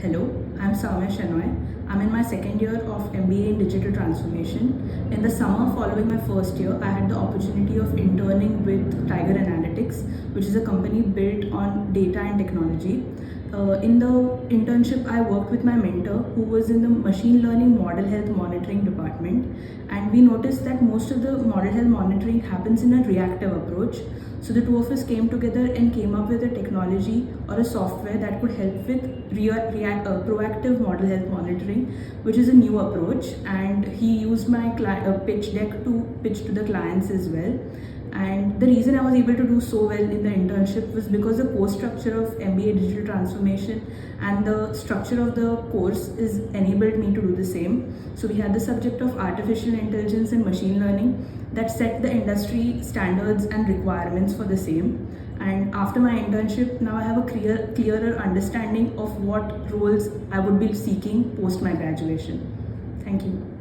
Hello, I'm Soumya Shenoy. I'm in my second year of MBA in Digital Transformation. In the summer following my first year, I had the opportunity of interning with Tiger Analytics, which is a company built on data and technology. In the internship, I worked with my mentor who was in the machine learning model health monitoring department, and we noticed that most of the model health monitoring happens in a reactive approach. So the two of us came together and came up with a technology or a software that could help with proactive model health monitoring, which is a new approach. And he used my pitch deck to pitch to the clients as well. And the reason I was able to do so well in the internship was because the course structure of MBA Digital Transformation and the structure of the course is enabled me to do the same. So we had the subject of artificial intelligence and machine learning that set the industry standards and requirements for the same. And after my internship, now I have a clearer understanding of what roles I would be seeking post my graduation. Thank you.